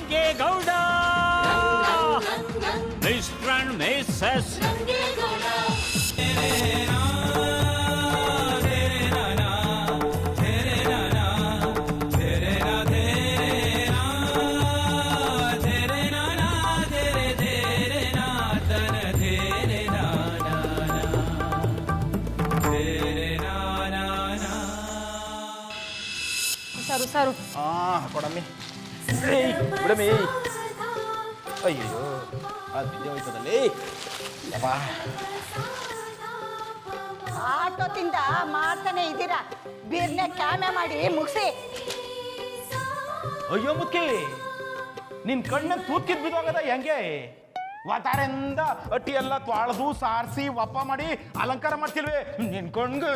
Rangegowda mister and Mrs ಸಾರು ಕೊಡಮ್ಮಿ ಬಿಡಮ್ಮಿ ಅಯ್ಯೋ ಅದು ಬಿದ್ದೆ ಹೋಯ್ತದಲ್ಲಿ ಆಟೋದಿಂದ ಮಾಡ್ತಾನೆ ಇದ್ದೀರಾ ಬೀರ್ನೆ ಕ್ಯಾಮೆ ಮಾಡಿ ಮುಗಿಸಿ. ಅಯ್ಯೋ ಮುಕ್ಕಿ ನಿನ್ ಕಣ್ಣ ತೂತ್ಕಿದ್ ಬಿದ್ದೋಗದ ಹೆಂಗೆ ವಾತಾರೆಂದ ಅಟ್ಟಿ ಎಲ್ಲ ತೊಳೆದು ಸಾರಿಸಿ ವಪ್ಪ ಮಾಡಿ ಅಲಂಕಾರ ಮಾಡ್ತಿಲ್ವೇ ನಿನ್ ಕಣ್ಗೆ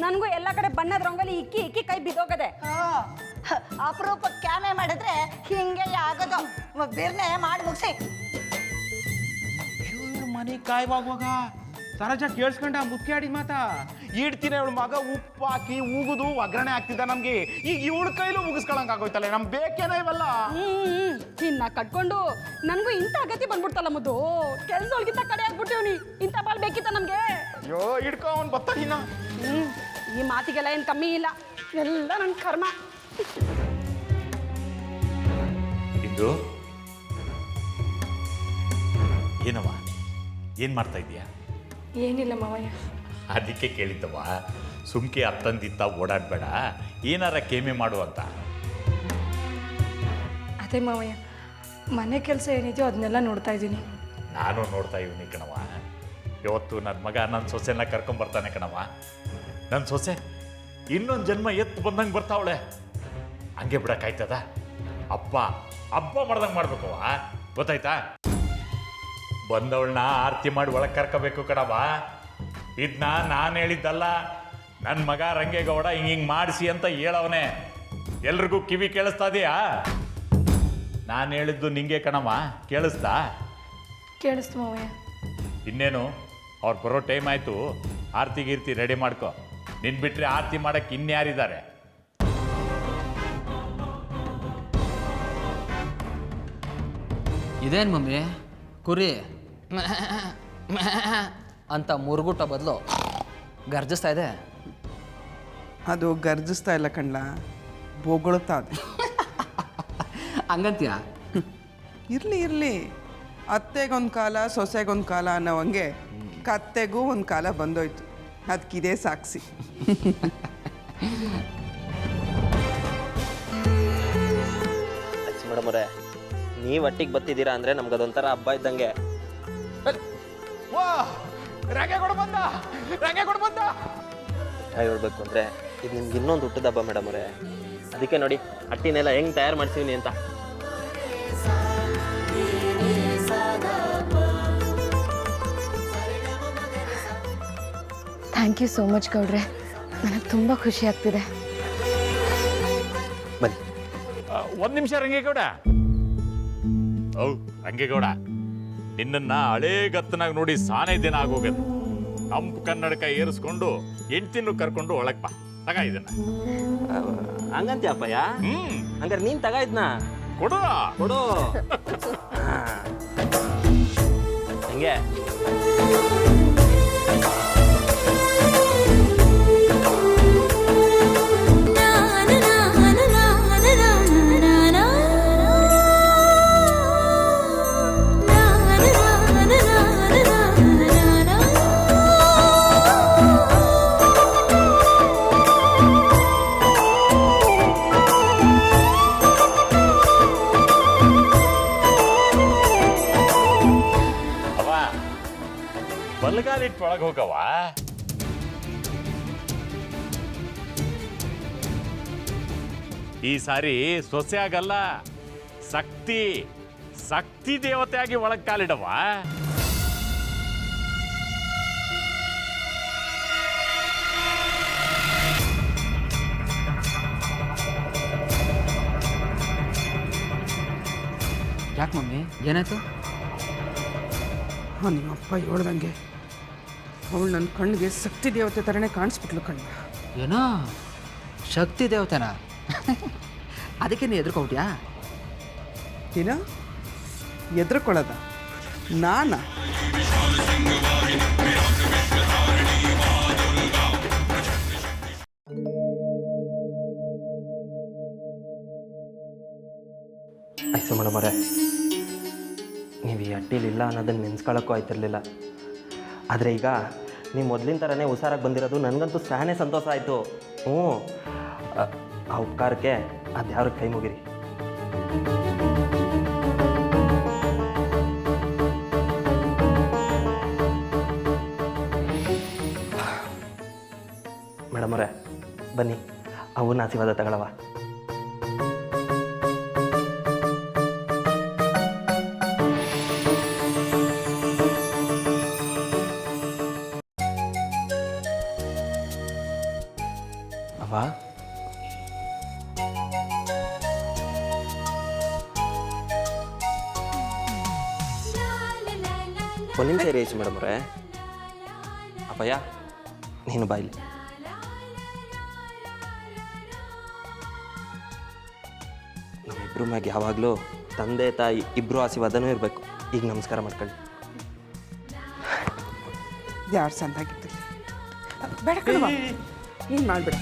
ನನಗೂ ಎಲ್ಲ ಕಡೆ ಬಣ್ಣದ ರಂಗೋಲಿ ಇಕ್ಕಿ ಇಕ್ಕಿ ಕೈ ಬಿದ್ದೋಗದೆ. ಅಪರೂಪ ಕ್ಯಾಮೆ ಮಾಡಿದ್ರೆ ಹಿಂಗೆ ಆಗೋದು. ಬೀರ್ನೆ ಮಾಡಿ ಮುಗಿಸಿ. ಮನೆ ಕಾಯುವಾಗ ಸರಜ ಕೇಳಿಸ್ಕೊಂಡ ಮುಖ್ಯ ಆಡಿದ ಮಾತಾ ಇಡ್ತೀನಿ ಅವಳು ಮಗ ಉಪ್ಪು ಹಾಕಿ ಉಗುದು ಒಗ್ಗರಣೆ ಹಾಕ್ತಿದ್ದ ನಮ್ಗೆ ಈಗ ಇವಳ ಕೈಲೂ ಮುಗಿಸ್ಕೊಳಂಗ ಆಗೋಯ್ತಲ್ಲ ನಮ್ ಬೇಕೇನ ಇವಲ್ಲ. ನಿನ್ನ ಕಟ್ಕೊಂಡು ನನಗೂ ಇಂಥ ಗತಿ ಬಂದ್ಬಿಡ್ತಲ್ಲ ಮುದ್ದು. ಕೆಲ್ಸೊಳಗಿಂತ ಕಡೆ ಆಗ್ಬಿಟ್ಟಿವ್ನಿ. ಇಂಥ ಬಾಳ್ ಬೇಕಿತ್ತ ನಮ್ಗೆ. ಅಯ್ಯೋ ಹಿಡ್ಕೊ ಅವ್ನು ಬತ್ತಾಗಿನ. ಈ ಮಾತಿಗೆಲ್ಲ ಏನ್ ಕಮ್ಮಿ ಇಲ್ಲ, ಎಲ್ಲ ನನ್ ಕರ್ಮ. ಇಂದು ಏನವ್ವ ಏನ್ ಮಾಡ್ತಾ ಇದೀಯಾ? ಏನಿಲ್ಲ ಮಾವಯ್ಯ. ಅದಕ್ಕೆ ಕೇಳಿದ್ದವ ಸುಮ್ಕೆ ಅತ್ತಂದಿತ್ತ ಓಡಾಡ್ಬೇಡ, ಏನಾರ ಕೇಮೆ ಮಾಡು ಅಂತ. ಅದೇ ಮಾವಯ್ಯ, ಮನೆ ಕೆಲಸ ಏನಿದೆಯೋ ಅದನ್ನೆಲ್ಲ ನೋಡ್ತಾ ಇದ್ದೀನಿ. ನಾನು ನೋಡ್ತಾ ಇವ್ನಿ ಕಣವ. ಇವತ್ತು ನನ್ನ ಮಗ ನನ್ನ ಸೊಸೆನ ಕರ್ಕೊಂಬರ್ತಾನೆ ಕಣವ. ನನ್ನ ಸೊಸೆ ಇನ್ನೊಂದು ಜನ್ಮ ಎತ್ತು ಬಂದಂಗೆ ಬರ್ತಾವಳೆ. ಹಂಗೆ ಬಿಡಕ್ಕಾಯ್ತದ? ಹಬ್ಬ ಮಾಡ್ದಂಗೆ ಮಾಡ್ಬೇಕವ, ಗೊತ್ತಾಯ್ತಾ? ಬಂದವಳನ್ನ ಆರತಿ ಮಾಡಿ ಒಳಗೆ ಕರ್ಕೋಬೇಕು ಕಣವ. ಇದನ್ನ ನಾನು ಹೇಳಿದ್ದಲ್ಲ, ನನ್ನ ಮಗ ರಂಗೇಗೌಡ ಹಿಂಗೆ ಮಾಡಿಸಿ ಅಂತ ಹೇಳವನೇ. ಎಲ್ರಿಗೂ ಕಿವಿ ಕೇಳಿಸ್ತಾ ಇದೆಯಾ? ನಾನು ಹೇಳಿದ್ದು ನಿಂಗೆ ಕಣವ, ಕೇಳಿಸ್ತಾ? ಕೇಳಿಸ್ತು ಮಾವಯ್ಯ. ಇನ್ನೇನು ಅವ್ರು ಬರೋ ಟೈಮ್ ಆಯಿತು, ಆರತಿ ಗೀರ್ತಿ ರೆಡಿ ಮಾಡ್ಕೊ. ನಿನ್ ಬಿಟ್ರೆ ಆರತಿ ಮಾಡಕ್ಕೆ ಇನ್ಯಾರಿದ್ದಾರೆ? ಇದೇನು ಮಮ್ಮಿ ಕುರಿ ಅಂತ ಮುರುಗುಟ ಬದಲು ಗರ್ಜಿಸ್ತಾ ಇದೆ? ಅದು ಗರ್ಜಿಸ್ತಾ ಇಲ್ಲ ಕಣ್ಲ, ಬೋಗೊಳ್ತಾ ಇದೆ. ಹಂಗಂತೀಯ? ಇರಲಿ ಅತ್ತೆಗೊಂದು ಕಾಲ ಸೊಸೆಗೊಂದು ಕಾಲ ಅನ್ನೋ ಹಂಗೆ ಕತ್ತೆಗೂ ಒಂದು ಕಾಲ ಬಂದೋಯ್ತು. ಅದಕ್ಕಿದೆ ಸಾಕ್ಷಿ. ಮೇಡಮ್ ಅವರೇ, ನೀವು ಒಟ್ಟಿಗೆ ಬತ್ತಿದ್ದೀರಾ ಅಂದರೆ ನಮ್ಗೆ ಅದೊಂಥರ ಹಬ್ಬ ಇದ್ದಂಗೆ. ಹೇಳ್ಬೇಕು ಅಂದರೆ ಇದು ನಿಮ್ಗೆ ಇನ್ನೊಂದು ಹುಟ್ಟದ ಹಬ್ಬ ಮೇಡಮ್ ಅವರೇ. ಅದಕ್ಕೆ ನೋಡಿ ಅಟ್ಟಿನೆಲ್ಲ ಹೆಂಗೆ ತಯಾರು ಮಾಡ್ತೀವಿ ಅಂತ. ಥ್ಯಾಂಕ್ ಯು ಸೋ ಮಚ್ ಗೌಡ್ರೆ, ನನಗೆ ತುಂಬ ಖುಷಿ ಆಗ್ತಿದೆ. ಬನ್ನಿ. ಒಂದು ನಿಮಿಷ ರಂಗೇಗೌಡ. ರಂಗೇಗೌಡ, ನಿನ್ನನ್ನ ಹಳೇ ಗತ್ತನಾಗ ನೋಡಿ ಸಾನೇ ದಿನ ಆಗೋಗದು. ತಂಪು ಕನ್ನಡಕ ಏರಿಸ್ಕೊಂಡು ಹೆಂಡ್ತಿನೂ ಕರ್ಕೊಂಡು ಒಳಗ್ ಬಾ. ತಗ ಇದನ್ನ. ಹಂಗಂತೀಯಪ್ಪಯ್ಯ? ಹಂಗಾರೆ ನೀನ್ ತಗ ಇದ್ನ ಕೊಡು. ಹಂಗೆ ಬಲಗಾಲಿಟ್ಟು ಒಳಗೆ ಹೋಗವ. ಈ ಸಾರಿ ಸೊಸೆ ಆಗಲ್ಲ, ಶಕ್ತಿ ದೇವತೆಯಾಗಿ ಒಳಗ್ ಕಾಲಿಡವ. ಯಾಕೆ ಮಮ್ಮಿ, ಏನಾಯ್ತು? ನಿಮ್ಮಪ್ಪ ಹೇಳ್ದಂಗೆ ಅವಳು ನನ್ನ ಕಣ್ಣಿಗೆ ಶಕ್ತಿ ದೇವತೆ ಥರನೇ ಕಾಣಿಸ್ಬಿಟ್ಲು ಕಣ್ಣ. ಏನೋ ಶಕ್ತಿ ದೇವತೆನಾ? ಅದಕ್ಕೆ ನೀ ಎದುರ್ಕೊಬಿಟ್ಯಾ? ಏನ ಎದ್ರಕೊಳ್ಳೋದ ನಾನಾ? ಐಸು ಮೇಡಮರೇ, ನೀವು ಈ ಅಟ್ಟಿಲಿಲ್ಲ ಅನ್ನೋದನ್ನು ನೆನೆಸ್ಕೊಳ್ಳೋಕ್ಕೂ ಆಯ್ತಿರಲಿಲ್ಲ. ಆದರೆ ಈಗ ನೀವು ಮೊದಲಿನ ಥರನೇ ಹುಷಾರಾಗಿ ಬಂದಿರೋದು ನನಗಂತೂ ಸಾನೇ ಸಂತೋಷ ಆಯಿತು. ಆ ಉಪಕಾರಕ್ಕೆ ಅದ್ಯಾವ್ರಿಗೆ ಕೈ ಮುಗಿರಿ. ಮೇಡಮರೇ ಬನ್ನಿ, ಅವನ್ನ ಆಶೀರ್ವಾದ ತಗೊಳವ. ಅವ ಒಂದು ನಿಮಿಷ ಇರಿ ಮೇಡಮ್ರೆ. ಅಪ್ಪಯ್ಯ ನೀನು ಬಾಯ್ಲಿ. ನಮ್ಮಿಬ್ರು ಮ್ಯಾಗ ಯಾವಾಗಲೂ ತಂದೆ ತಾಯಿ ಇಬ್ಬರು ಆಶೀರ್ವಾದನೂ ಇರಬೇಕು. ಈಗ ನಮಸ್ಕಾರ ಮಾಡ್ಕೊಳ್ಳಿ. ಯಾರು ಸಂದಾಗಿರ್ತಿಲ್ಲ. ಬೇಡ ಕಣವ, ಏನು ಮಾಡ್ಬೇಡ.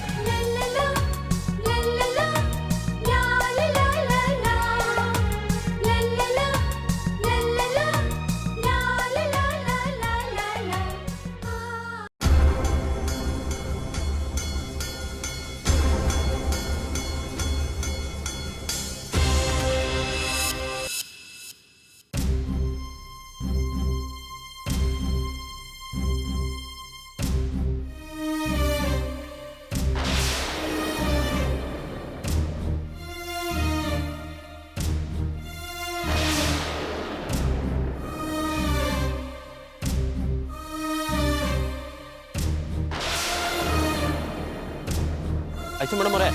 ಐಸು ಮೇಡಮರೇ,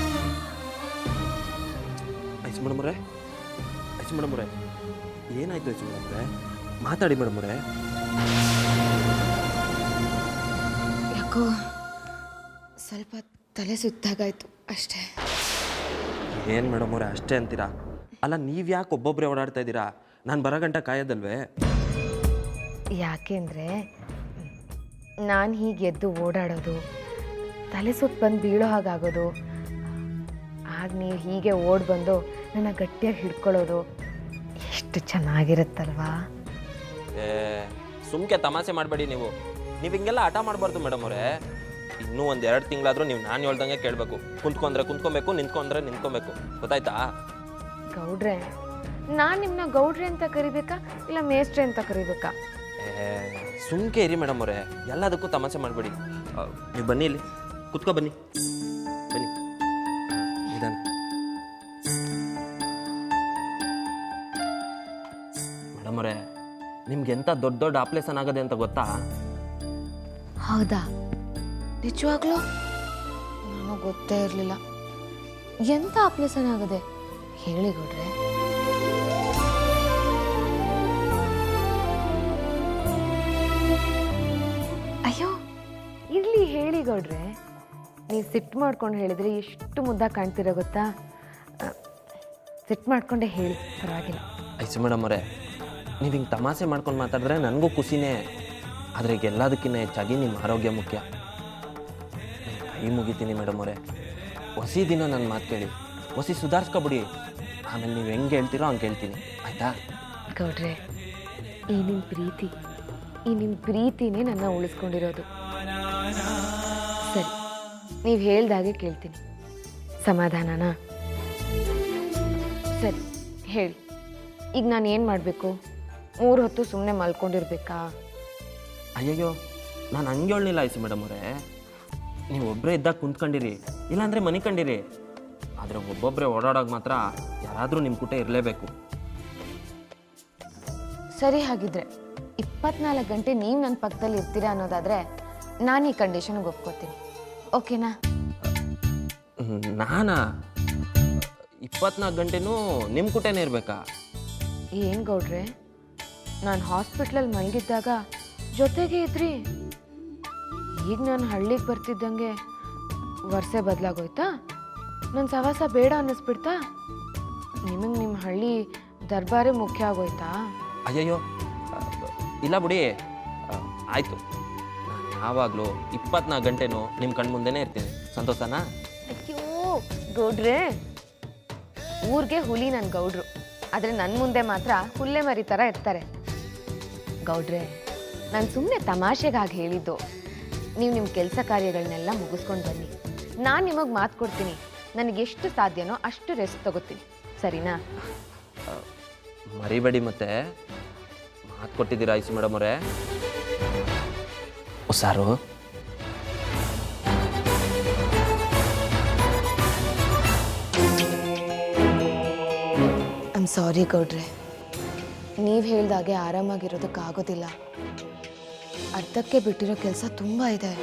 ಐಸು ಮೇಡಮರೇ, ಐಸು ಮೇಡಮರೇ, ಏನಾಯ್ತು ಐಸು ಮೇಡಮರೇ? ಮಾತಾಡಿ ಮೇಡಮರೇ. ಯಾಕೋ ಸ್ವಲ್ಪ ತಲೆ ಸುತ್ತಾಗಾಯ್ತು ಅಷ್ಟೇ. ಏನು ಮೇಡಮರೇ ಅಷ್ಟೇ ಅಂತೀರಾ? ಅಲ್ಲ ನೀವು ಯಾಕೆ ಒಬ್ಬೊಬ್ಬರೇ ಓಡಾಡ್ತಾ ಇದ್ದೀರಾ? ನಾನು ಬರೋ ಗಂಟ ಕಾಯೋದಲ್ವೇ? ಯಾಕೆಂದರೆ ನಾನು ಹೀಗೆ ಎದ್ದು ಓಡಾಡೋದು, ತಲೆ ಸುತ್ತ ಬಂದು ಬೀಳೋ ಹಾಗಾಗೋದು, ಆಗ ನೀವು ಹೀಗೆ ಓಡಿ ಬಂದು ನನ್ನ ಗಟ್ಟಿಯಾಗಿ ಹಿಡ್ಕೊಳ್ಳೋದು ಎಷ್ಟು ಚೆನ್ನಾಗಿರುತ್ತಲ್ವಾ? ಸುಮ್ಕೆ ತಮಾಷೆ ಮಾಡಬೇಡಿ ನೀವು. ಹಿಂಗೆಲ್ಲ ಹಠ ಮಾಡಬಾರ್ದು ಮೇಡಮ್ ಅವರೇ. ಇನ್ನೂ ಒಂದು 2 ತಿಂಗಳಾದರೂ ನೀವು ನಾನು ಹೇಳ್ದಂಗೆ ಕೇಳಬೇಕು. ಕುಂತ್ಕೊಂಡ್ರೆ ಕುಂತ್ಕೊಬೇಕು, ನಿಂತ್ಕೊಂಡ್ರೆ ನಿಂತ್ಕೊಬೇಕು. ಗೊತ್ತಾಯ್ತಾ? ಗೌಡ್ರೆ, ನಾನು ನಿಮ್ಮನ್ನ ಗೌಡ್ರೆ ಅಂತ ಕರಿಬೇಕಾ ಇಲ್ಲ ಮೇಸ್ಟ್ರೆ ಅಂತ ಕರಿಬೇಕಾ? ಸುಮ್ಕೆ ಇರಿ ಮೇಡಮ್ ಅವರೇ, ಎಲ್ಲದಕ್ಕೂ ತಮಾಷೆ ಮಾಡಬೇಡಿ. ನೀವು ಬನ್ನಿ, ಇಲ್ಲಿ ಕುತ್ಕೊ ಬನ್ನಿ, ಬನ್ನಿ ನಿಧಾನ. ಮೇಡಮ್ ಅವರೇ, ನಿಮ್ಗೆ ಎಂಥ ದೊಡ್ಡ ದೊಡ್ಡ ಆಪ್ರೇಷನ್ ಆಗದೆ ಅಂತ ಗೊತ್ತಾ? ಹೌದಾ? ನಿಜವಾಗ್ಲೂ ನನಗೆ ಗೊತ್ತೇ ಇರಲಿಲ್ಲ. ಎಂಥ ಆಪ್ರೇಷನ್ ಆಗದೆ ಹೇಳಿ ಗೌಡ್ರೆ. ಅಯ್ಯೋ ಇರಲಿ ಹೇಳಿ ಗೌಡ್ರೆ. ನೀವು ಸಿಟ್ಟು ಮಾಡ್ಕೊಂಡು ಹೇಳಿದ್ರೆ ಎಷ್ಟು ಮುದ್ದ ಕಾಣ್ತಿರೋ ಗೊತ್ತಾ? ಸಿಟ್ಟು ಮಾಡ್ಕೊಂಡೆ ಹೇಳಿ, ಪರವಾಗಿಲ್ಲ. ಐಸು ಮೇಡಮ್ ಅವರೇ, ನೀವು ಹಿಂಗೆ ತಮಾಷೆ ಮಾಡ್ಕೊಂಡು ಮಾತಾಡಿದ್ರೆ ನನಗೂ ಖುಷಿನೇ. ಆದರೆ ಈಗ ಎಲ್ಲದಕ್ಕಿಂತ ಹೆಚ್ಚಾಗಿ ನಿಮ್ಮ ಆರೋಗ್ಯ ಮುಖ್ಯ. ಕೈ ಮುಗಿತೀನಿ ಮೇಡಮ್ ಅವರೇ, ಹೊಸಿ ದಿನ ನನ್ನ ಮಾತು ಕೇಳಿ, ಹೊಸಿ ಸುಧಾರಿಸ್ಕೊಬಿಡಿ. ಆಮೇಲೆ ನೀವು ಹೆಂಗೆ ಹೇಳ್ತೀರೋ ಹಂಗೆ ಹೇಳ್ತೀನಿ, ಆಯಿತಾ? ಗೌಡ್ರೆ, ಈ ನಿಮ್ಮ ಪ್ರೀತಿನೇ ನನ್ನ ಉಳಿಸ್ಕೊಂಡಿರೋದು. ಸರಿ, ನೀವು ಹೇಳ್ದಾಗೆ ಕೇಳ್ತೀನಿ. ಸಮಾಧಾನನಾ? ಸರಿ ಹೇಳಿ, ಈಗ ನಾನು ಏನು ಮಾಡಬೇಕು? 3 ಹೊತ್ತು ಸುಮ್ಮನೆ ಮಲ್ಕೊಂಡಿರ್ಬೇಕಾ? ಅಯ್ಯಯ್ಯೋ, ನಾನು ಹಂಗೆ ಹೇಳಲಿಲ್ಲ ಐಸು ಮೇಡಮ್ ಅವರೇ. ನೀವು ಒಬ್ಬರೇ ಇದ್ದಾಗ ಕುಂತ್ಕೊಂಡಿರಿ, ಇಲ್ಲಾಂದರೆ ಮನೆ ಕಂಡಿರಿ. ಆದರೆ ಒಬ್ಬೊಬ್ಬರೇ ಓಡಾಡೋಕೆ ಮಾತ್ರ ಯಾರಾದರೂ ನಿಮ್ಮ ಕೂಟ ಇರಲೇಬೇಕು. ಸರಿ, ಹಾಗಿದ್ರೆ 24 ಗಂಟೆ ನೀವು ನನ್ನ ಪಕ್ಕದಲ್ಲಿ ಇರ್ತೀರಾ ಅನ್ನೋದಾದರೆ ನಾನು ಈ ಕಂಡೀಷನ್ಗೆ ಒಪ್ಕೋತೀನಿ. ಓಕೆನಾ? ನಾನಾ 24 ಗಂಟೆನೂ ನಿಮ್ಮ ಕೂಟನೇ ಇರಬೇಕಾ? ಏನು ಗೌಡ್ರೆ, ನಾನು ಹಾಸ್ಪಿಟ್ಲಲ್ಲಿ ಮಲಗಿದ್ದಾಗ ಜೊತೆಗೆ ಇದ್ರಿ. ಈಗ ನಾನು ಹಳ್ಳಿಗೆ ಬರ್ತಿದ್ದಂಗೆ ವರ್ಷೆ ಬದಲಾಗೋಯ್ತಾ? ನನ್ನ ಸವಾಸ ಬೇಡ ಅನ್ನಿಸ್ಬಿಡ್ತಾ? ನಿಮಗೆ ನಿಮ್ಮ ಹಳ್ಳಿ ದರ್ಬಾರೇ ಮುಖ್ಯ ಆಗೋಯ್ತಾ? ಅಯ್ಯಯ್ಯೋ ಇಲ್ಲ ಬಿಡಿ, ಆಯಿತು. ನಾನು ಯಾವಾಗಲೂ 24 ಗಂಟೆನೂ ನಿಮ್ಮ ಕಣ್ಣು ಮುಂದೆನೇ ಇರ್ತೀನಿ. ಸಂತೋಷನಾ? ಅಯ್ಯೋ ಗೌಡ್ರೆ, ಊರಿಗೆ ಹುಲಿ ನನ್ನ ಗೌಡ್ರು, ಆದರೆ ನನ್ನ ಮುಂದೆ ಮಾತ್ರ ಹುಲ್ಲೆ ಮರಿ ಥರ ಇರ್ತಾರೆ. ಗೌಡ್ರೆ, ನಾನು ಸುಮ್ಮನೆ ತಮಾಷೆಗಾಗಿ ಹೇಳಿದ್ದು. ನೀವು ನಿಮ್ಮ ಕೆಲಸ ಕಾರ್ಯಗಳನ್ನೆಲ್ಲ ಮುಗಿಸ್ಕೊಂಡು ಬನ್ನಿ. ನಾನು ನಿಮಗೆ ಮಾತು ಕೊಡ್ತೀನಿ, ನನಗೆಷ್ಟು ಸಾಧ್ಯನೋ ಅಷ್ಟು ರೆಸ್ಟ್ ತಗೋತೀನಿ, ಸರಿನಾ? ಮರಿಬೇಡಿ, ಮತ್ತೆ ಮಾತು ಕೊಟ್ಟಿದ್ದೀರಾ ಐಸು ಮೇಡಮ್ ಅವರೇ. ಹುಷಾರು. ಐಮ್ ಸಾರಿ ಗೌಡ್ರೆ, ನೀವು ಹೇಳ್ದಾಗೆ ಆರಾಮಾಗಿರೋದಕ್ಕಾಗೋದಿಲ್ಲ. ಅರ್ಧಕ್ಕೆ ಬಿಟ್ಟಿರೋ ಕೆಲಸ ತುಂಬ ಇದೆ.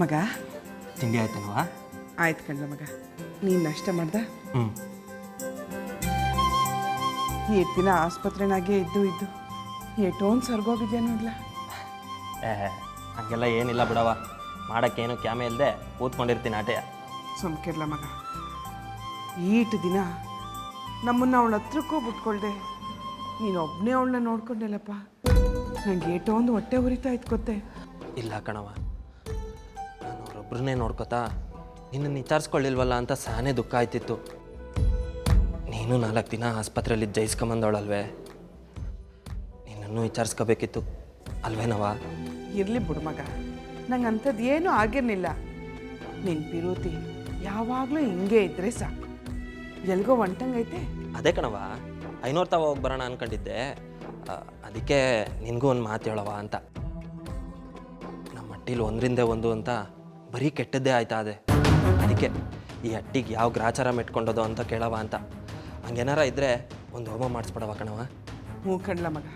ಮಗ ತಿಂಡಿ ಆಯ್ತೇನವಾ? ಆಯ್ತು ಕಣ್ಣ ಮಗ, ನೀನು ನಾಷ್ಟ ಮಾಡ್ದ? ಹ್ಞೂ. ಎಷ್ಟು ದಿನ ಆಸ್ಪತ್ರೆನಾಗೆ ಇದ್ದು ಎಷ್ಟೊಂದು ಸರ್ಗೋಗಿದ್ಯಾ ನೋಡ್ಲ. ಹಾಗೆಲ್ಲ ಏನಿಲ್ಲ ಬಿಡವ, ಮಾಡೋಕ್ಕೇನು ಕ್ಯಾಮೆ ಇಲ್ಲದೆ ಕೂತ್ಕೊಂಡಿರ್ತೀನಿ ಆಟೆ. ಸುಮ್ಕಿರ್ಲ ಮಗ, ಈಟು ದಿನ ನಮ್ಮನ್ನು ಅವಳ ಹತ್ರಕ್ಕೂ ಬಿಟ್ಕೊಳ್ದೆ ನೀನು ಒಬ್ಬನೇ ಅವಳನ್ನ ನೋಡ್ಕೊಂಡೆಲ್ಲಪ್ಪ. ನಂಗೆ ಏಟೊಂದು ಹೊಟ್ಟೆ ಉರಿತಾ ಇತ್ತು ಗೊತ್ತೇ. ಇಲ್ಲ ಕಣವ, ನಾನು ಅವರೊಬ್ಬರನ್ನೇ ನೋಡ್ಕೋತಾ ನಿನ್ನನ್ನು ವಿಚಾರಿಸ್ಕೊಳ್ಳಿಲ್ವಲ್ಲ ಅಂತ ಸಾನೇ ದುಃಖ ಆಯ್ತಿತ್ತು. ನೀನು 4 ದಿನ ಆಸ್ಪತ್ರೆಯಲ್ಲಿ ಜಯಿಸ್ಕೊಂಬಂದವಳಲ್ವೇ, ನಿನ್ನನ್ನು ವಿಚಾರಿಸ್ಕೋಬೇಕಿತ್ತು ಅಲ್ವೇನವ? ಇರಲಿ ಬಿಡು ಮಗ, ನಂಗೆ ಅಂಥದ್ದು ಏನೂ ಆಗಿರಲಿಲ್ಲ. ನಿನ್ನ ಪಿರುತಿ ಯಾವಾಗಲೂ ಹಿಂಗೆ ಇದ್ರೆ ಸಾಕು. ಎಲ್ಗೋ ಒಂಟಂಗೈತೆ? ಅದೇ ಕಣವ, 500 ತಾವ ಹೋಗಿ ಬರೋಣ ಅನ್ಕೊಂಡಿದ್ದೆ. ಅದಕ್ಕೆ ನಿನಗೂ ಒಂದು ಮಾತು ಹೇಳವ ಅಂತ. ನಮ್ಮ ಹಟ್ಟಿಲಿ ಒಂದರಿಂದ ಒಂದು ಅಂತ ಬರೀ ಕೆಟ್ಟದ್ದೇ ಆಯ್ತಾ ಅದೇ. ಅದಕ್ಕೆ ಈ ಹಟ್ಟಿಗೆ ಯಾವ ಗ್ರಾಚಾರ ಮೆಟ್ಕೊಂಡೋದು ಅಂತ ಕೇಳವ ಅಂತ. ಹಂಗೇನಾರ ಇದ್ದರೆ ಒಂದು ಹೋಮ ಮಾಡಿಸ್ಬಿಡವ ಕಣವ. ಹ್ಞೂ ಕಣ್ಲ ಮಗ,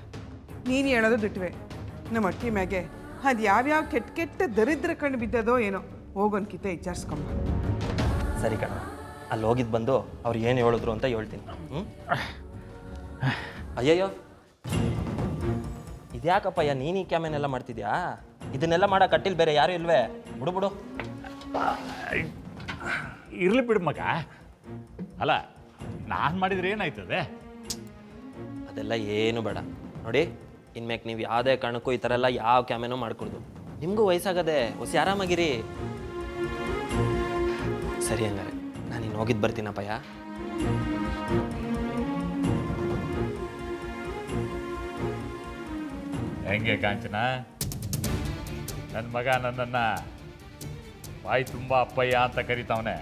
ನೀನು ಹೇಳೋದು ಬಿಟ್ವೆ. ನಮ್ಮ ಅಟ್ಟಿ ಮ್ಯಾಗೆ ಅದು ಯಾವ್ಯಾವ ಕೆಟ್ಟ ದರಿದ್ರ ಕಣ್ಣು ಬಿದ್ದದೋ ಏನೋ, ಹೋಗೋನ್ಕಿತ ವಿಚಾರಿಸ್ಕೊಂಬ. ಸರಿ ಕಣವ, ಅಲ್ಲಿ ಹೋಗಿದ್ದು ಬಂದು ಅವ್ರು ಏನು ಹೇಳಿದ್ರು ಅಂತ ಹೇಳ್ತೀನಿ. ಹ್ಞೂ. ಅಯ್ಯಯ್ಯೋ, ಇದ್ಯಾಕಪ್ಪಯ್ಯ ನೀನು ಈ ಕ್ಯಾಮೆನೆಲ್ಲ ಮಾಡ್ತಿದ್ಯಾ? ಇದನ್ನೆಲ್ಲ ಮಾಡೋ ಕಟ್ಟಿಲ್ ಬೇರೆ ಯಾರು ಇಲ್ವೇ? ಬಿಡು. ಇರ್ಲಿ ಬಿಡು ಮಗ. ಅಲ್ಲ, ನಾನು ಮಾಡಿದ್ರೆ ಏನಾಯ್ತದೆ? ಅದೆಲ್ಲ ಏನು ಬೇಡ ನೋಡಿ. ಇನ್ಮೇಲೆ ನೀವು ಯಾವುದೇ ಕಾರಣಕ್ಕೂ ಈ ಥರ ಎಲ್ಲ ಯಾವ ಕ್ಯಾಮೆನೂ ಮಾಡ್ಕೊಡ್ದು. ನಿಮಗೂ ವಯಸ್ಸಾಗದೆ, ಹೊಸ ಆರಾಮಾಗಿರಿ. ಸರಿ, ಹಂಗಾರೆ ನಾನು ಇನ್ನು ಹೋಗಿದ್ದು ಬರ್ತೀನಪ್ಪಯ್ಯ. ಹೆಂಗೆ ಕಾಂಚನ, ನನ್ನ ಮಗ ನನ್ನನ್ನು ಬಾಯಿ ತುಂಬ ಅಪ್ಪಯ್ಯ ಅಂತ ಕರಿತಾವನೆ.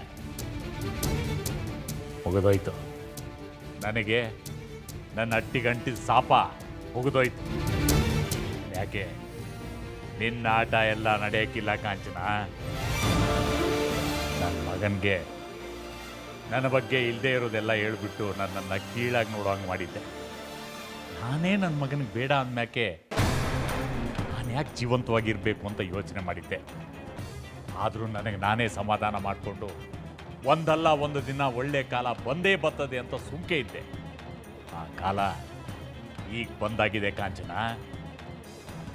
ಮುಗಿದೋಯ್ತು, ನನಗೆ ನನ್ನ ಹಟ್ಟಿಗಂಟಿದ ಸಾಪ ಮುಗಿದೋಯ್ತು. ಯಾಕೆ ನಿನ್ನ ಆಟ ಎಲ್ಲ ನಡೆಯೋಕ್ಕಿಲ್ಲ ಕಾಂಚನ. ನನ್ನ ಮಗನಿಗೆ ನನ್ನ ಬಗ್ಗೆ ಇಲ್ಲದೆ ಇರೋದೆಲ್ಲ ಹೇಳ್ಬಿಟ್ಟು ನನ್ನನ್ನು ಕೀಳಾಗಿ ನೋಡೋಂಗೆ ಮಾಡಿದ್ದೆ. ನಾನೇ ನನ್ನ ಮಗನಿಗೆ ಬೇಡ ಅಂದ್ಮ್ಯಾಕೆ ನಾನು ಯಾಕೆ ಜೀವಂತವಾಗಿರಬೇಕು ಅಂತ ಯೋಚನೆ ಮಾಡಿದ್ದೆ. ಆದರೂ ನನಗೆ ನಾನೇ ಸಮಾಧಾನ ಮಾಡಿಕೊಂಡು ಒಂದಲ್ಲ ಒಂದು ದಿನ ಒಳ್ಳೆ ಕಾಲ ಬಂದೇ ಬರ್ತದೆ ಅಂತ ಸುಮ್ಕೆ ಇದ್ದೆ. ಆ ಕಾಲ ಈಗ ಬಂದಾಗಿದೆ ಕಾಂಚನ.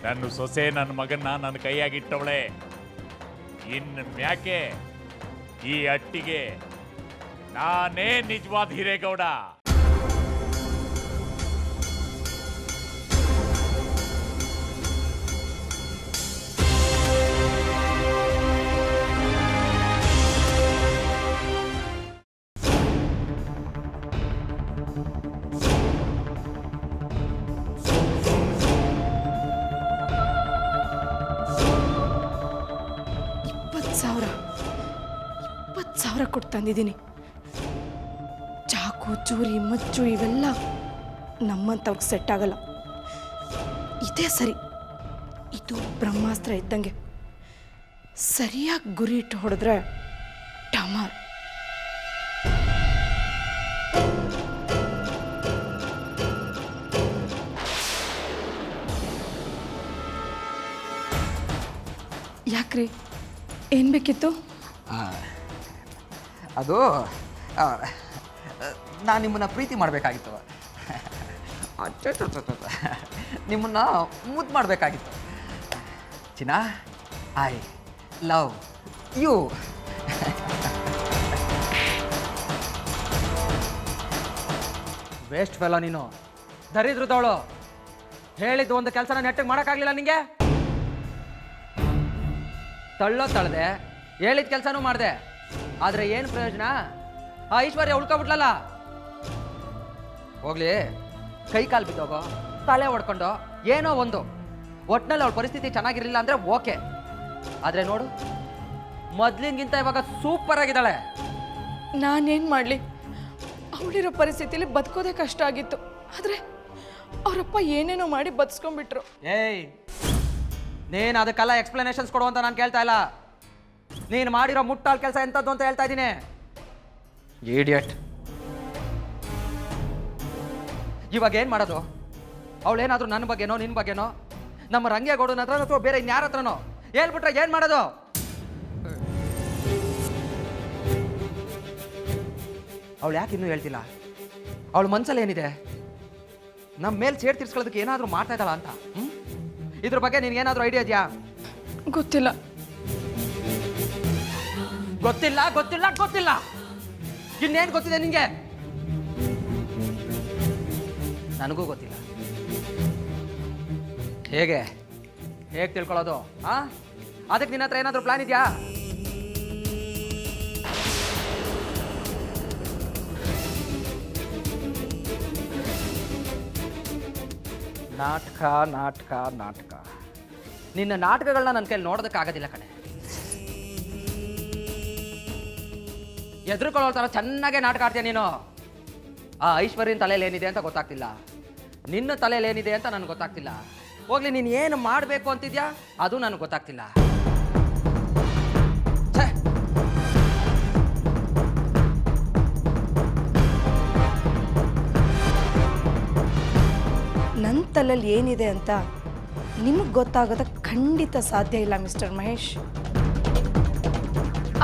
ನನ್ನ ಸೊಸೆ ನನ್ನ ಮಗನ್ನ ನನ್ನ ಕೈಯಾಗಿಟ್ಟವಳೆ. ಇನ್ನು ಮ್ಯಾಕೆ ಈ ಹಟ್ಟಿಗೆ ನಾನೇ ನಿಜವಾದ ಹಿರೇಗೌಡ. ಕೊಟ್ಟು ತಂದಿದ್ದೀನಿ. ಚಾಕು, ಚೂರಿ, ಮಚ್ಚು ಇವೆಲ್ಲ ನಮ್ಮಂಥವ್ರಿಗೆ ಸೆಟ್ ಆಗಲ್ಲ. ಇದೇ ಸರಿ, ಇದು ಬ್ರಹ್ಮಾಸ್ತ್ರ ಇದ್ದಂಗೆ. ಸರಿಯಾಗಿ ಗುರಿ ಇಟ್ಟು ಹೊಡೆದ್ರೆ ಟಮಾರ್. ಯಾಕ್ರಿ, ಏನು ಬೇಕಿತ್ತು? ಅದು ನಾನು ನಿಮ್ಮನ್ನು ಪ್ರೀತಿ ಮಾಡಬೇಕಾಗಿತ್ತು. ನಿಮ್ಮನ್ನು ಮುದ್ದು ಮಾಡಬೇಕಾಗಿತ್ತು. ಚಿನ್ನ I love you. Waste fellow ನೀನು, ದರಿದ್ರದವಳು. ಹೇಳಿದ್ದು ಒಂದು ಕೆಲಸನ ನೆಟ್ಟಿಗೆ ಮಾಡೋಕ್ಕಾಗಲಿಲ್ಲ ನಿಂಗೆ. ತಳ್ಳದೆ ಹೇಳಿದ ಕೆಲಸನೂ ಮಾಡಿದೆ, ಆದರೆ ಏನು ಪ್ರಯೋಜನ? ಆ ಐಶ್ವರ್ಯ ಉಳ್ಕೊಬಿಟ್ಲಲ್ಲ. ಹೋಗ್ಲಿ, ಕೈ ಕಾಲು ಬಿದ್ದೋಗೋ, ತಲೆ ಹೊಡ್ಕೊಂಡು ಏನೋ ಒಂದು, ಒಟ್ಟಿನಲ್ಲಿ ಅವಳ ಪರಿಸ್ಥಿತಿ ಚೆನ್ನಾಗಿರಲಿಲ್ಲ ಅಂದರೆ ಓಕೆ. ಆದರೆ ನೋಡು, ಮೊದಲಿನಗಿಂತ ಇವಾಗ ಸೂಪರ್ ಆಗಿದ್ದಾಳೆ. ನಾನೇನು ಮಾಡಲಿ, ಅವಳಿರೋ ಪರಿಸ್ಥಿತಿಲಿ ಬದುಕೋದೇ ಕಷ್ಟ ಆಗಿತ್ತು. ಆದರೆ ಅವರಪ್ಪ ಏನೇನೋ ಮಾಡಿ ಬದುಸ್ಕೊಂಡ್ಬಿಟ್ರು. ಏಯ್, ನೀನು ಅದಕ್ಕೆಲ್ಲ ಎಕ್ಸ್ಪ್ಲನೇಷನ್ಸ್ ಕೊಡು ಅಂತ ನಾನು ಕೇಳ್ತಾ ಇಲ್ಲ. ನೀನು ಮಾಡಿರೋ ಮುಟ್ಟಾಳ್ ಕೆಲಸ ಎಂಥದ್ದು ಅಂತ ಹೇಳ್ತಾ ಇದ್ದೀನಿ. ಇಡಿಯಟ್. ಇವಾಗ ಏನು ಮಾಡೋದು? ಅವಳೇನಾದರೂ ನನ್ನ ಬಗ್ಗೆನೋ ನಿನ್ನ ಬಗ್ಗೆನೋ ನಮ್ಮ ರಂಗೇಗೌಡನ ಹತ್ರ ಅಥವಾ ಬೇರೆ ಇನ್ಯಾರ ಹತ್ರನೋ ಹೇಳ್ಬಿಟ್ರೆ ಏನು ಮಾಡೋದು? ಅವಳು ಯಾಕೆ ಇನ್ನೂ ಹೇಳ್ತಿಲ್ಲ? ಅವಳ ಮನಸ್ಸಲ್ಲಿ ಏನಿದೆ? ನಮ್ಮ ಮೇಲೆ ಸೇಡ್ ತೀರ್ಸ್ಕೊಳ್ಳೋದಕ್ಕೆ ಏನಾದರೂ ಮಾಡ್ತಾ ಇದ್ದಾಳ ಅಂತ? ಇದ್ರ ಬಗ್ಗೆ ನಿನಗೇನಾದರೂ ಐಡಿಯಾ ಇದೆಯಾ? ಗೊತ್ತಿಲ್ಲ. ಗೊತ್ತಿಲ್ಲ ಗೊತ್ತಿಲ್ಲ ಗೊತ್ತಿಲ್ಲ. ಇನ್ನೇನು ಗೊತ್ತಿದೆ ನಿಂಗೆ? ನನಗೂ ಗೊತ್ತಿಲ್ಲ. ಹೇಗೆ ತಿಳ್ಕೊಳ್ಳೋದು? ಅದಕ್ಕೆ ನಿನ್ನ ಹತ್ರ ಏನಾದರೂ ಪ್ಲಾನ್ ಇದೆಯಾ? ನಾಟಕ ನಾಟಕ ನಾಟಕ. ನಿನ್ನ ನಾಟಕಗಳನ್ನ ನನ್ನ ಕೈಲಿ ನೋಡೋದಕ್ಕಾಗೋದಿಲ್ಲ ಕಣೆ. ಎದುರುಕೊಳ್ಳೋ ಥರ ಚೆನ್ನಾಗೇ ನಾಟಕ ಆಡ್ತೀಯ ನೀನು. ಆ ಐಶ್ವರ್ಯನ ತಲೆಯಲ್ಲಿ ಏನಿದೆ ಅಂತ ಗೊತ್ತಾಗ್ತಿಲ್ಲ, ನಿನ್ನ ತಲೆಯಲ್ಲಿ ಏನಿದೆ ಅಂತ ನನಗೆ ಗೊತ್ತಾಗ್ತಿಲ್ಲ. ಹೋಗ್ಲಿ, ನೀನು ಏನು ಮಾಡಬೇಕು ಅಂತಿದ್ಯಾ ಅದು ನನಗೆ ಗೊತ್ತಾಗ್ತಿಲ್ಲ. ನನ್ನ ತಲೆಯಲ್ಲಿ ಏನಿದೆ ಅಂತ ನಿಮಗೆ ಗೊತ್ತಾಗೋದ ಖಂಡಿತ ಸಾಧ್ಯ ಇಲ್ಲ ಮಿಸ್ಟರ್ ಮಹೇಶ್.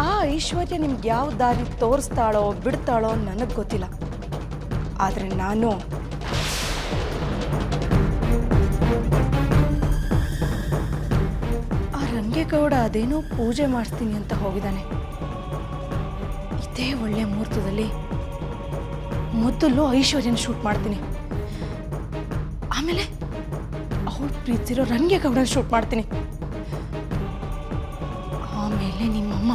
ಆ ಐಶ್ವರ್ಯ ನಿಮ್ಗೆ ಯಾವ ದಾರಿ ತೋರಿಸ್ತಾಳೋ ಬಿಡ್ತಾಳೋ ನನಗೆ ಗೊತ್ತಿಲ್ಲ. ಆದರೆ ನಾನು ಆ ರಂಗೇಗೌಡ ಅದೇನೋ ಪೂಜೆ ಮಾಡಿಸ್ತೀನಿ ಅಂತ ಹೋಗಿದ್ದಾನೆ. ಇದೇ ಒಳ್ಳೆ ಮುಹೂರ್ತದಲ್ಲಿ ಮೊದಲು ಐಶ್ವರ್ಯನ ಶೂಟ್ ಮಾಡ್ತೀನಿ. ಆಮೇಲೆ ಅವಳು ಪ್ರೀತಿಸಿರೋ ರಂಗೇಗೌಡನ ಶೂಟ್ ಮಾಡ್ತೀನಿ. ಆಮೇಲೆ ನಿಮ್ಮಮ್ಮ,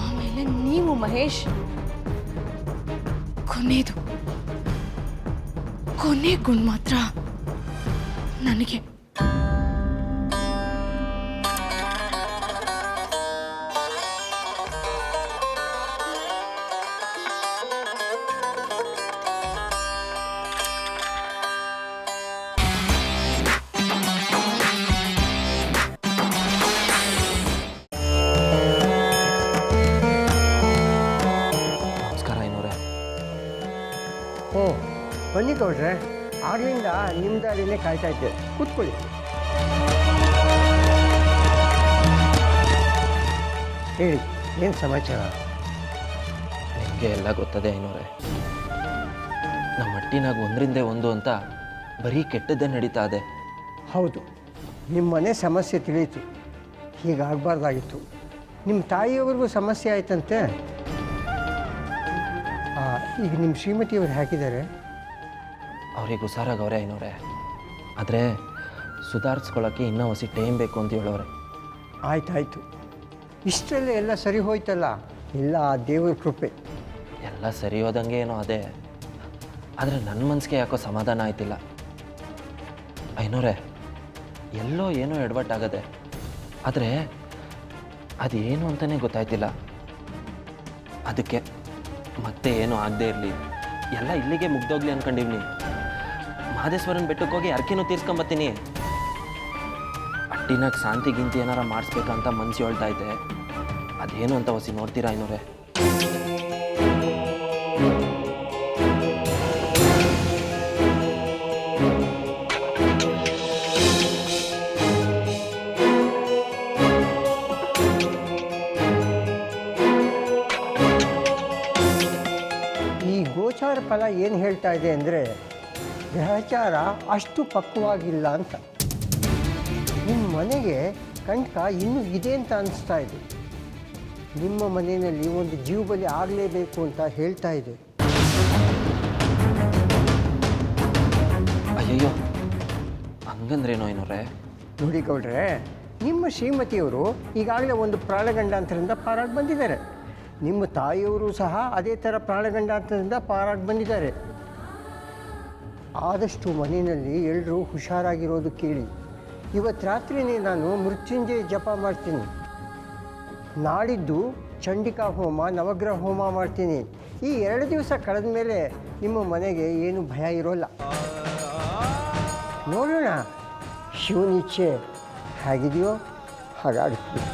ಆಮೇಲೆ ನೀವು ಮಹೇಶ್. ಕೊನೆ ಗುಣ ಮಾತ್ರ ನನಗೆ. ಬನ್ನಿ ಗೌಡ್ರೆ, ಆಗ್ಲಿಂದ ನಿಮ್ಮ ದಾರಿಯಲ್ಲೇ ಕಾಯ್ತಾ ಇದ್ದೆ. ಕೂತ್ಕೊಳ್ಳಿ. ಹೇಳಿ, ಏನು ಸಮಾಚಾರ? ನಿಮಗೆ ಎಲ್ಲ ಗೊತ್ತದೆ ಐನೋರೆ. ನಮ್ಮ ಮಟ್ಟಿನಾಗ ಒಂದರಿಂದೇ ಒಂದು ಅಂತ ಬರೀ ಕೆಟ್ಟದ್ದೇ ನಡೀತಾ ಇದೆ. ಹೌದು, ನಿಮ್ಮ ಮನೆ ಸಮಸ್ಯೆ ತಿಳಿಯಿತು. ಹೀಗಾಗಬಾರ್ದಾಗಿತ್ತು. ನಿಮ್ಮ ತಾಯಿಯವ್ರಿಗೂ ಸಮಸ್ಯೆ ಆಯ್ತಂತೆ. ಈಗ ನಿಮ್ಮ ಶ್ರೀಮತಿಯವರು ಹಾಕಿದ್ದಾರೆ. ಅವ್ರಿಗೆ ಹುಷಾರಾಗವ್ರೆ ಐನೋರೆ, ಆದರೆ ಸುಧಾರಿಸ್ಕೊಳ್ಳೋಕ್ಕೆ ಇನ್ನೂ ಹೊಸ ಟೈಮ್ ಬೇಕು ಅಂತ ಹೇಳೋರೆ. ಆಯ್ತಾಯ್ತು, ಇಷ್ಟರಲ್ಲೇ ಎಲ್ಲ ಸರಿ ಹೋಯ್ತಲ್ಲ. ಎಲ್ಲ ಆ ದೇವರ ಕೃಪೆ. ಎಲ್ಲ ಸರಿ ಹೋದಂಗೆ ಏನೋ ಅದೇ, ಆದರೆ ನನ್ನ ಮನಸ್ಸಿಗೆ ಯಾಕೋ ಸಮಾಧಾನ ಆಯ್ತಿಲ್ಲ ಐನೋರೆ. ಎಲ್ಲೋ ಏನೋ ಎಡವಟ್ಟಾಗದೆ, ಆದರೆ ಅದೇನು ಅಂತಲೇ ಗೊತ್ತಾಯ್ತಿಲ್ಲ. ಅದಕ್ಕೆ ಮತ್ತೆ ಏನೂ ಆಗದೆ ಇರಲಿ, ಎಲ್ಲ ಇಲ್ಲಿಗೆ ಮುಗ್ದೋಗ್ಲಿ ಅಂದ್ಕೊಂಡಿವ್ನಿ. ಮಹದೇಶ್ವರನ ಬೆಟ್ಟಕ್ಕೆ ಹೋಗಿ ಅರ್ಕೆನೂ ತೀರ್ಸ್ಕೊಂಬತ್ತೀನಿ. ಅಟ್ಟಿನಾಗ ಶಾಂತಿ ಗಿಂತಿ ಏನಾರ ಮಾಡಿಸ್ಬೇಕಂತ ಮನಸ್ಸು ಹೇಳ್ತಾ ಇದೆ. ಅದೇನು ಅಂತ ಹೊಸಿ ನೋಡ್ತೀರಾ ಐನೋರೆ? ಗೋಚಾರ ಫಲ ಏನು ಹೇಳ್ತಾ ಇದೆ ಅಂದರೆ ಗ್ರಹಚಾರ ಅಷ್ಟು ಪಕ್ವವಾಗಿಲ್ಲ ಅಂತ. ಮನೆಗೆ ಕಂಟಕ ಇನ್ನೂ ಇದೆ ಅಂತ ಅನಿಸ್ತಾ ಇದೆ. ನಿಮ್ಮ ಮನೆಯಲ್ಲಿ ಒಂದು ಜೀವ ಬಲಿ ಆಗಲೇಬೇಕು ಅಂತ ಹೇಳ್ತಾ ಇದೆ. ಅಯ್ಯಯ್ಯೋ, ಹಂಗಂದ್ರೇನೋ ಏನೋರೆ? ನೋಡಿ ಗೌಡ್ರೆ, ನಿಮ್ಮ ಶ್ರೀಮತಿಯವರು ಈಗಾಗಲೇ ಒಂದು ಪ್ರಾಣಗಂಡಾಂತರದಿಂದ ಪಾರಾಗಿ ಬಂದಿದ್ದಾರೆ. ನಿಮ್ಮ ತಾಯಿಯವರು ಸಹ ಅದೇ ಥರ ಪ್ರಾಣಗಂಡಾಂತರದಿಂದ ಪಾರಾಗಿ ಬಂದಿದ್ದಾರೆ. ಆದಷ್ಟು ಮನೆಯಲ್ಲಿ ಎಲ್ಲರೂ ಹುಷಾರಾಗಿರೋದು ಕೇಳಿ. ಇವತ್ತು ರಾತ್ರಿನೇ ನಾನು ಮೃತ್ಯುಂಜಯ ಜಪ ಮಾಡ್ತೀನಿ. ನಾಳಿದ್ದು ಚಂಡಿಕಾ ಹೋಮ, ನವಗ್ರಹ ಹೋಮ ಮಾಡ್ತೀನಿ. ಈ 2 ದಿವಸ ಕಳೆದ ಮೇಲೆ ನಿಮ್ಮ ಮನೆಗೆ ಏನು ಭಯ ಇರೋಲ್ಲ. ನೋಡೋಣ ಶಿವನಿಚ್ಛೆ ಹೇಗಿದೆಯೋ ಹಾಗಾಗ್ತೀವಿ.